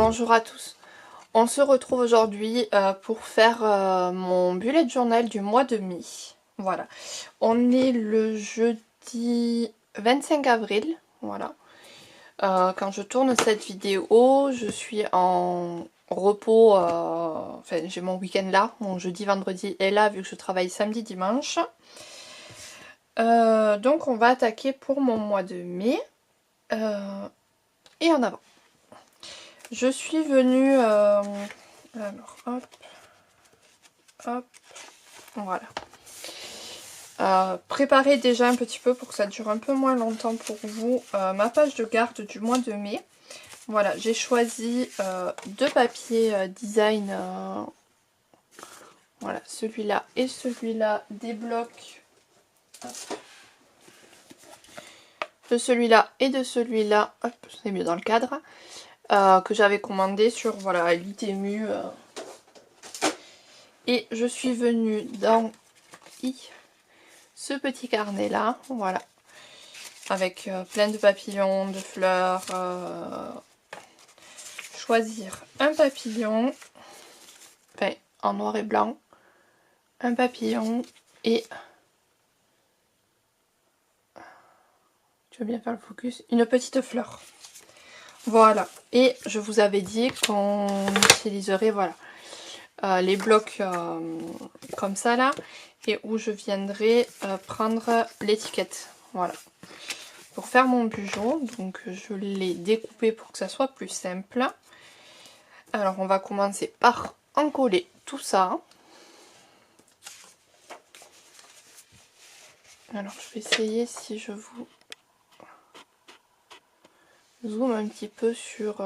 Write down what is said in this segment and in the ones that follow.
Bonjour à tous. On se retrouve aujourd'hui pour faire mon bullet journal du mois de mai. Voilà. On est le jeudi 25 avril. Voilà. Quand je tourne cette vidéo, je suis en repos. Enfin, j'ai mon week-end là. Mon jeudi, vendredi est là vu que je travaille samedi, dimanche. Donc on va attaquer pour mon mois de mai. Et en avant. Je suis venue... alors, hop. Hop. Voilà. Préparez déjà un petit peu pour que ça dure un peu moins longtemps pour vous ma page de garde du mois de mai. Voilà, j'ai choisi deux papiers design. Voilà, celui-là et celui-là, des blocs. Hop. De celui-là et de celui-là, hop, c'est mieux dans le cadre, que j'avais commandé sur voilà, l'Itemu. Et je suis venue dans ce petit carnet là, voilà, avec plein de papillons, de fleurs. Choisir un papillon, enfin en noir et blanc, un papillon et, tu veux bien faire le focus, une petite fleur. Voilà, et je vous avais dit qu'on utiliserait voilà les blocs comme ça là, et où je viendrai prendre l'étiquette. Voilà. Pour faire mon bugeot, donc je l'ai découpé pour que ça soit plus simple. Alors on va commencer par encoller tout ça. Alors je vais essayer si je vous zoome un petit peu sur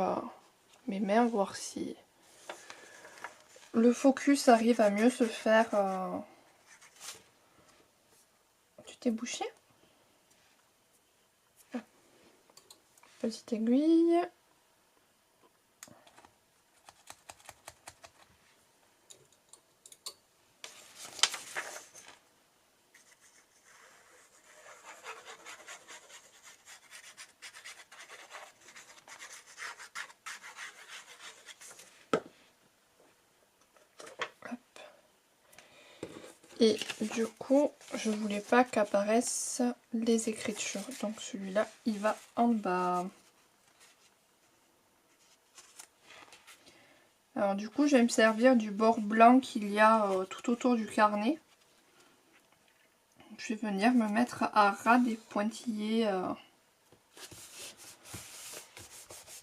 mes mains, voir si le focus arrive à mieux se faire. Tu t'es bouché? Petite aiguille. Et du coup, je voulais pas qu'apparaissent les écritures. Donc celui-là, il va en bas. Alors du coup, je vais me servir du bord blanc qu'il y a tout autour du carnet. Je vais venir me mettre à ras des pointillés.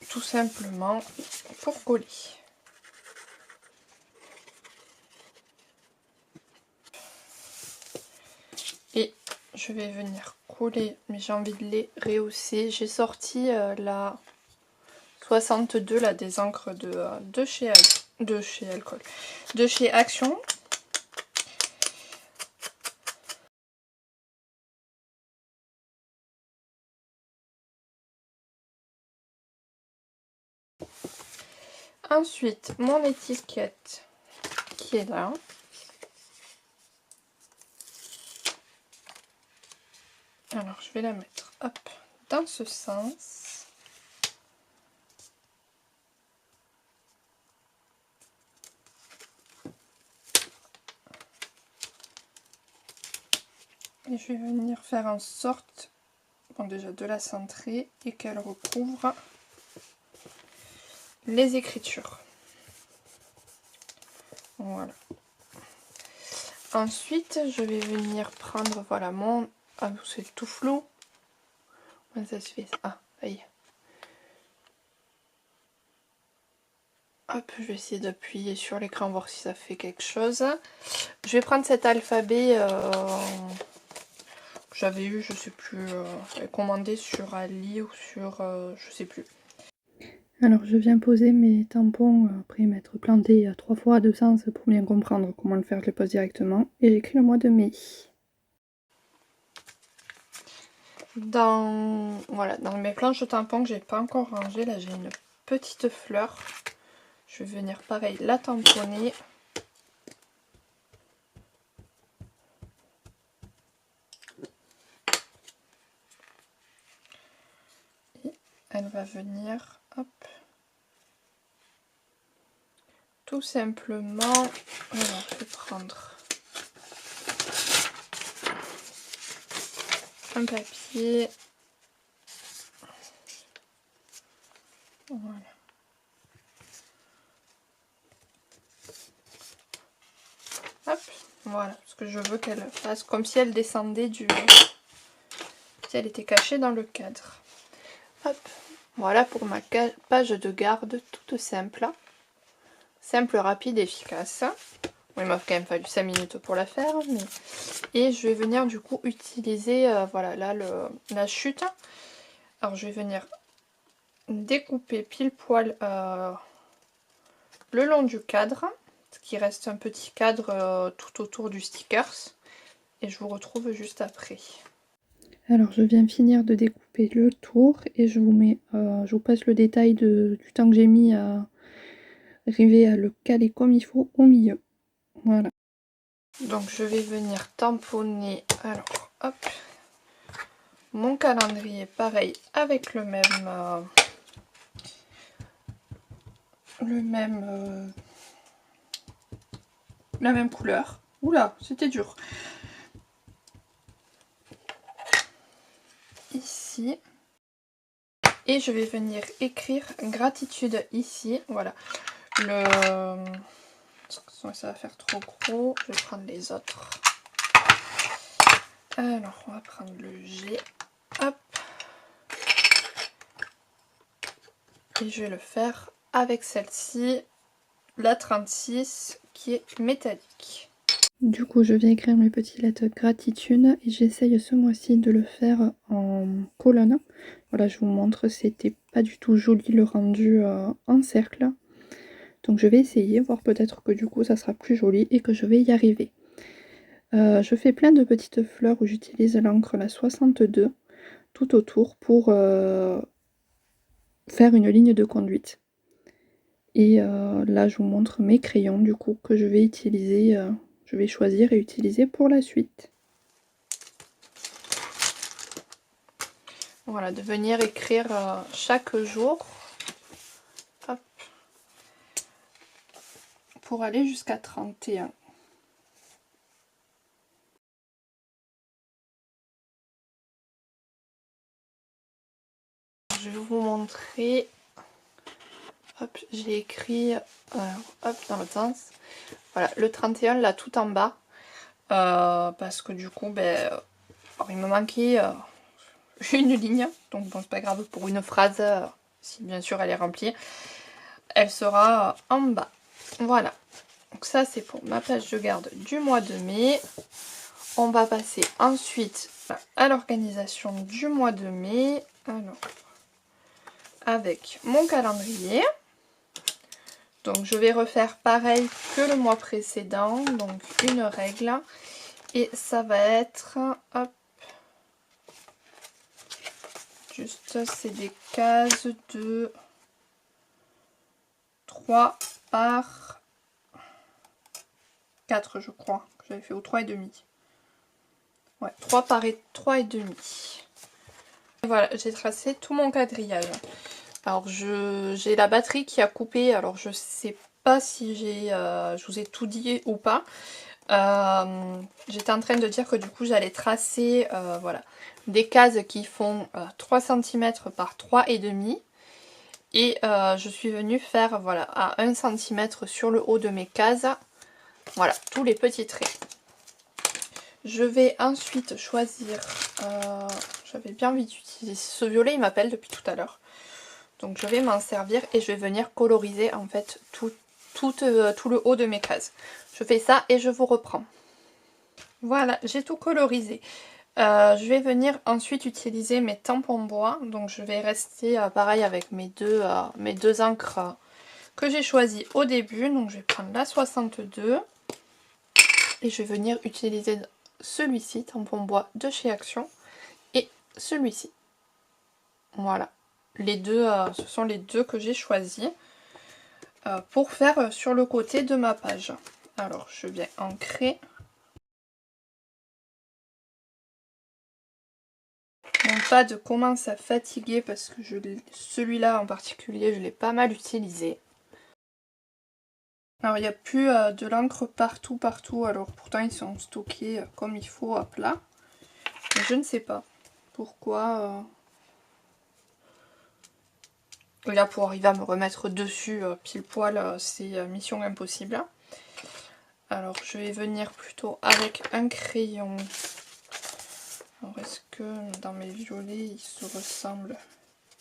Tout simplement pour coller. Et je vais venir coller, mais j'ai envie de les rehausser. J'ai sorti la 62 là, des encres de chez Action. Ensuite, mon étiquette qui est là. Alors, je vais la mettre hop, dans ce sens. Et je vais venir faire en sorte, bon déjà de la centrer et qu'elle recouvre les écritures. Voilà. Ensuite, je vais venir prendre, voilà, mon... Ah, c'est tout flou. Comment ça se fait? Ah, ça y est. Hop, je vais essayer d'appuyer sur l'écran, voir si ça fait quelque chose. Je vais prendre cet alphabet que j'avais eu, je sais plus, commandé sur Ali ou sur... je sais plus. Alors je viens poser mes tampons après m'être plantée 3 fois à 2 sens pour bien comprendre comment le faire, je les pose directement. Et j'écris le mois de mai. Voilà, dans mes planches de tampons que j'ai pas encore rangées, là j'ai une petite fleur. Je vais venir pareil la tamponner. Et elle va venir, hop, tout simplement, alors je vais prendre un papier. Voilà. Hop, voilà, parce que je veux qu'elle fasse comme si elle descendait du... si elle était cachée dans le cadre. Hop, voilà pour ma page de garde toute simple. Simple, rapide, efficace. Bon, il m'a quand même fallu 5 minutes pour la faire. Mais... Et je vais venir du coup utiliser, voilà, là, la chute. Alors je vais venir découper pile poil le long du cadre. Ce qui reste un petit cadre tout autour du stickers. Et je vous retrouve juste après. Alors je viens finir de découper le tour et je vous passe le détail du temps que j'ai mis à arriver à le caler comme il faut au milieu. Voilà. Donc je vais venir tamponner, alors hop, mon calendrier pareil avec la même couleur. Oula, c'était dur. Ici. Et je vais venir écrire gratitude ici. Voilà. Ça va faire trop gros. Je vais prendre les autres. Alors, on va prendre le G. Hop. Et je vais le faire avec celle-ci, la 36, qui est métallique. Du coup, je viens écrire mes petites lettres gratitude et j'essaye ce mois-ci de le faire en colonne. Voilà, je vous montre, c'était pas du tout joli le rendu en cercle. Donc je vais essayer, voir peut-être que du coup ça sera plus joli et que je vais y arriver. Je fais plein de petites fleurs où j'utilise l'encre la 62 tout autour pour faire une ligne de conduite. Et là je vous montre mes crayons du coup que je vais utiliser, je vais choisir et utiliser pour la suite. Voilà, de venir écrire chaque jour. Hop. Pour aller jusqu'à 31. Je vais vous montrer. Hop, j'ai écrit hop, dans l'autre sens. Voilà, le 31 là tout en bas. Parce que du coup, ben, alors, il me manquait une ligne. Donc bon, c'est pas grave, pour une phrase, si bien sûr elle est remplie, elle sera en bas. Voilà. Donc ça c'est pour ma page de garde du mois de mai. On va passer ensuite à l'organisation du mois de mai. Alors, avec mon calendrier. Donc je vais refaire pareil que le mois précédent. Donc une règle. Et ça va être... Hop. Juste, c'est des cases de 3 par 4, je crois. Que j'avais fait au 3,5. Ouais, 3 par 3,5. Voilà, j'ai tracé tout mon quadrillage. Alors, j'ai la batterie qui a coupé. Alors, je sais pas si je vous ai tout dit ou pas. J'étais en train de dire que du coup, j'allais tracer voilà, des cases qui font 3 cm par 3,5. Et je suis venue faire voilà, à 1 cm sur le haut de mes cases. Voilà, tous les petits traits. Je vais ensuite choisir, j'avais bien envie d'utiliser ce violet, il m'appelle depuis tout à l'heure. Donc je vais m'en servir et je vais venir coloriser en fait tout le haut de mes cases. Je fais ça et je vous reprends. Voilà, j'ai tout colorisé. Je vais venir ensuite utiliser mes tampons bois. Donc je vais rester pareil avec mes deux encres que j'ai choisies au début. Donc je vais prendre la 62 et je vais venir utiliser celui-ci, tampon bois de chez Action, et celui-ci. Voilà, les deux, ce sont les deux que j'ai choisis pour faire sur le côté de ma page. Alors je viens ancrer. Mon pad commence à fatiguer parce que celui-là en particulier, je l'ai pas mal utilisé. Alors il n'y a plus de l'encre partout, alors pourtant ils sont stockés comme il faut à plat. Mais je ne sais pas pourquoi. Et là pour arriver à me remettre dessus pile poil, c'est mission impossible. Alors je vais venir plutôt avec un crayon. Alors est-ce que dans mes violets ils se ressemblent?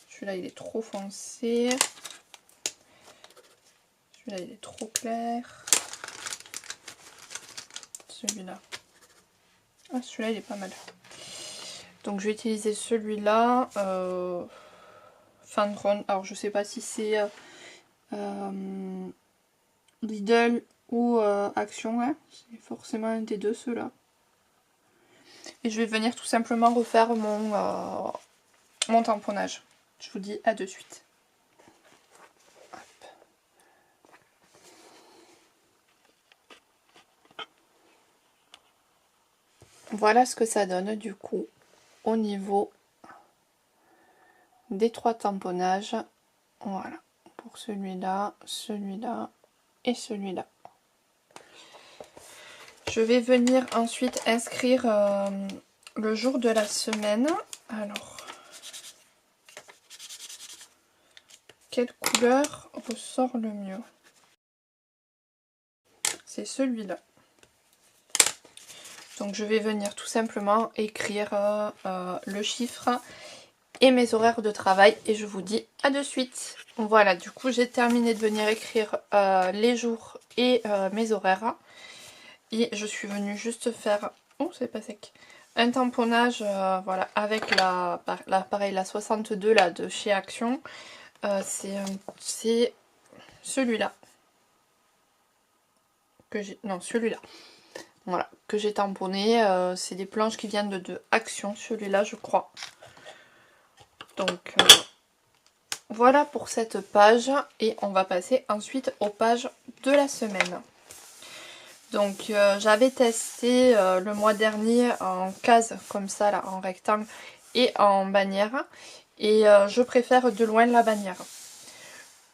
Celui-là il est trop foncé. Celui-là il est trop clair. Celui-là. Ah celui-là il est pas mal. Donc je vais utiliser celui-là. Fandron. Alors je sais pas si c'est Lidl ou Action. Hein. C'est forcément un des deux ceux-là. Et je vais venir tout simplement refaire mon tamponnage. Je vous dis à de suite. Hop. Voilà ce que ça donne du coup au niveau des 3 tamponnages. Voilà. Pour celui-là, celui-là et celui-là. Je vais venir ensuite inscrire le jour de la semaine. Alors, quelle couleur ressort le mieux? C'est celui-là. Donc je vais venir tout simplement écrire le chiffre et mes horaires de travail et je vous dis à de suite. Voilà, du coup j'ai terminé de venir écrire les jours et mes horaires. Et je suis venue juste faire, oh c'est pas sec, un tamponnage voilà, avec l'appareil la 62 là, de chez Action. C'est celui-là. Non, celui-là. Voilà, que j'ai tamponné. C'est des planches qui viennent de Action, celui-là je crois. Donc voilà pour cette page. Et on va passer ensuite aux pages de la semaine. Donc j'avais testé le mois dernier en case comme ça là, en rectangle et en bannière. Et je préfère de loin la bannière.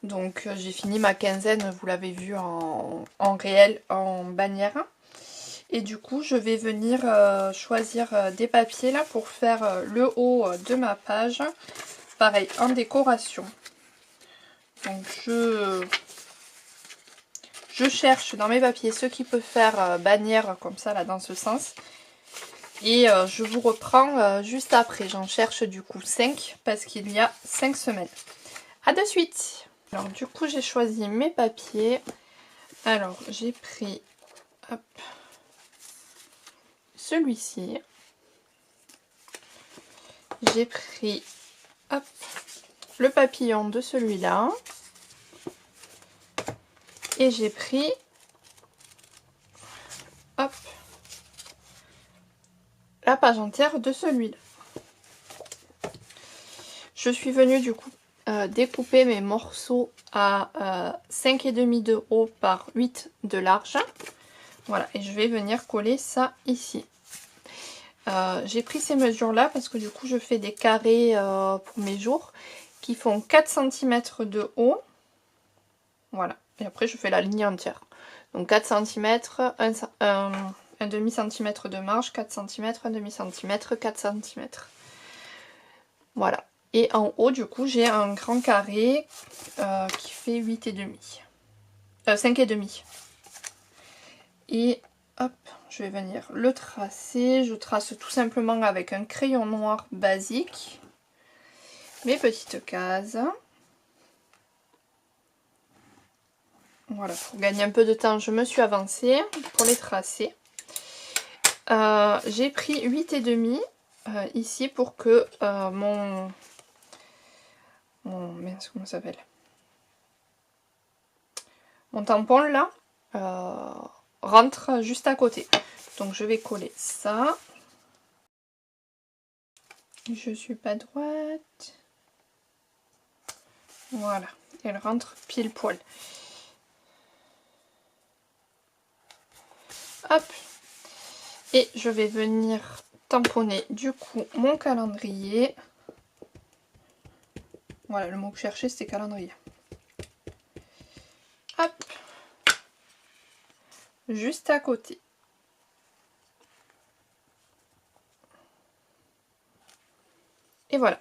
Donc j'ai fini ma quinzaine, vous l'avez vu en réel, en bannière. Et du coup je vais venir choisir des papiers là pour faire le haut de ma page. Pareil, en décoration. Donc je cherche dans mes papiers ce qui peut faire bannière comme ça là dans ce sens. Et je vous reprends juste après. J'en cherche du coup 5 parce qu'il y a 5 semaines. A de suite. Alors du coup j'ai choisi mes papiers. Alors j'ai pris celui-ci. J'ai pris hop, le papillon de celui-là. Et j'ai pris hop, la page entière de celui-là. Je suis venue du coup découper mes morceaux à 5,5 de haut par 8 de large. Voilà, et je vais venir coller ça ici. J'ai pris ces mesures là parce que du coup je fais des carrés pour mes jours qui font 4 cm de haut. Voilà, et après je fais la ligne entière. Donc 4 cm, un demi centimètre de marge, 4 cm, un demi centimètre, 4 cm. Voilà. Et en haut, du coup, j'ai un grand carré qui fait 8,5. 5,5. Et hop, je vais venir le tracer. Je trace tout simplement avec un crayon noir basique. Mes petites cases. Voilà, pour gagner un peu de temps, je me suis avancée pour les tracer. J'ai pris 8,5 ici pour que mince, comment ça s'appelle? Mon tampon là rentre juste à côté. Donc je vais coller ça. Je suis pas droite. Voilà, elle rentre pile poil. Hop. Et je vais venir tamponner du coup mon calendrier. Voilà, le mot que je cherchais c'était calendrier. Hop. juste à côté. Et voilà.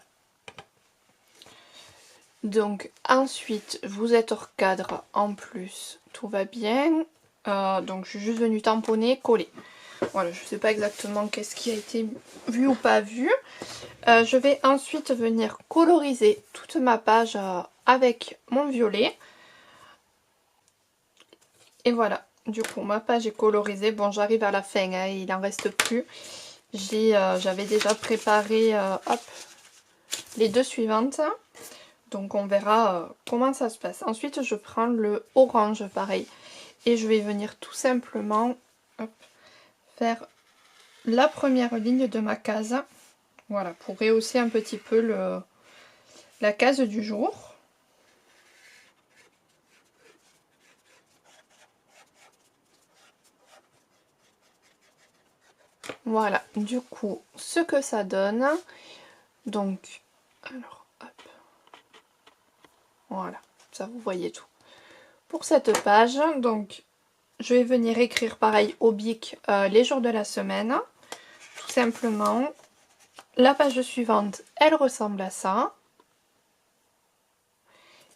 Donc ensuite, vous êtes hors cadre en plus, tout va bien. Donc je suis juste venue tamponner, coller. Voilà, je ne sais pas exactement qu'est-ce qui a été vu ou pas vu. Je vais ensuite venir coloriser toute ma page avec mon violet. Et voilà, du coup ma page est colorisée. Bon, j'arrive à la fin, hein, il n'en reste plus. J'avais déjà préparé hop, les deux suivantes. Donc on verra comment ça se passe. Ensuite je prends le orange pareil. Et je vais venir tout simplement hop, faire la première ligne de ma case. Voilà, pour rehausser un petit peu la case du jour. Voilà, du coup, ce que ça donne. Donc, alors, hop. Voilà, ça vous voyez tout. Pour cette page, donc, je vais venir écrire pareil au bic les jours de la semaine. Tout simplement. La page suivante, elle ressemble à ça.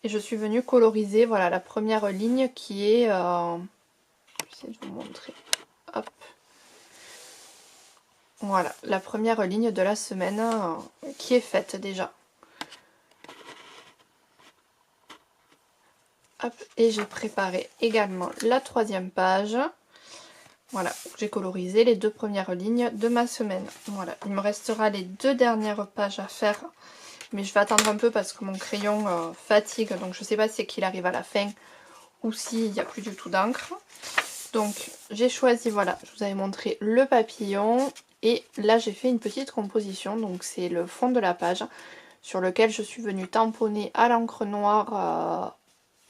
Et je suis venue coloriser, voilà, la première ligne qui est... je vais essayer de vous montrer. Hop. Voilà, la première ligne de la semaine qui est faite déjà. Hop, et j'ai préparé également la troisième page. Voilà, j'ai colorisé les deux premières lignes de ma semaine. Voilà, il me restera les deux dernières pages à faire. Mais je vais attendre un peu parce que mon crayon fatigue. Donc je ne sais pas si c'est qu'il arrive à la fin ou s'il n'y a plus du tout d'encre. Donc j'ai choisi, voilà, je vous avais montré le papillon. Et là j'ai fait une petite composition. Donc c'est le fond de la page sur lequel je suis venue tamponner à l'encre noire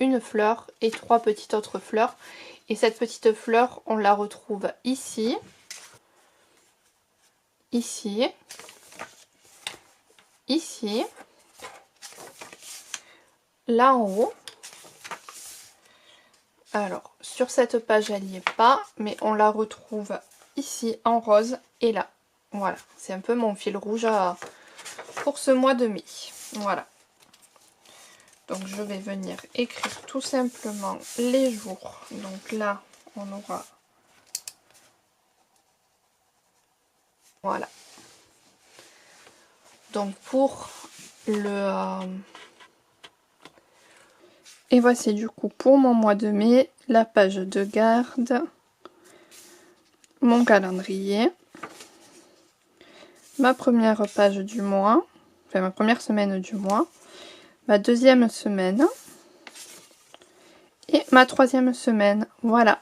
une fleur et trois petites autres fleurs. Et cette petite fleur, on la retrouve ici, ici, ici, là en haut. Alors, sur cette page, elle n'y est pas, mais on la retrouve ici en rose et là. Voilà, c'est un peu mon fil rouge pour ce mois de mai. Voilà. Donc, je vais venir écrire tout simplement les jours. Donc là, on aura... Voilà. Donc, pour le... Et voici du coup pour mon mois de mai, la page de garde, mon calendrier, ma première page du mois, enfin ma première semaine du mois, ma deuxième semaine et ma troisième semaine. Voilà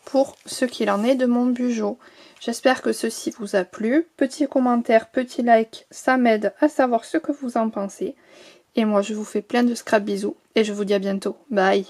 pour ce qu'il en est de mon bugeot. J'espère que ceci vous a plu. Petit commentaire, petit like, ça m'aide à savoir ce que vous en pensez. Et moi je vous fais plein de scrap bisous et je vous dis à bientôt. Bye!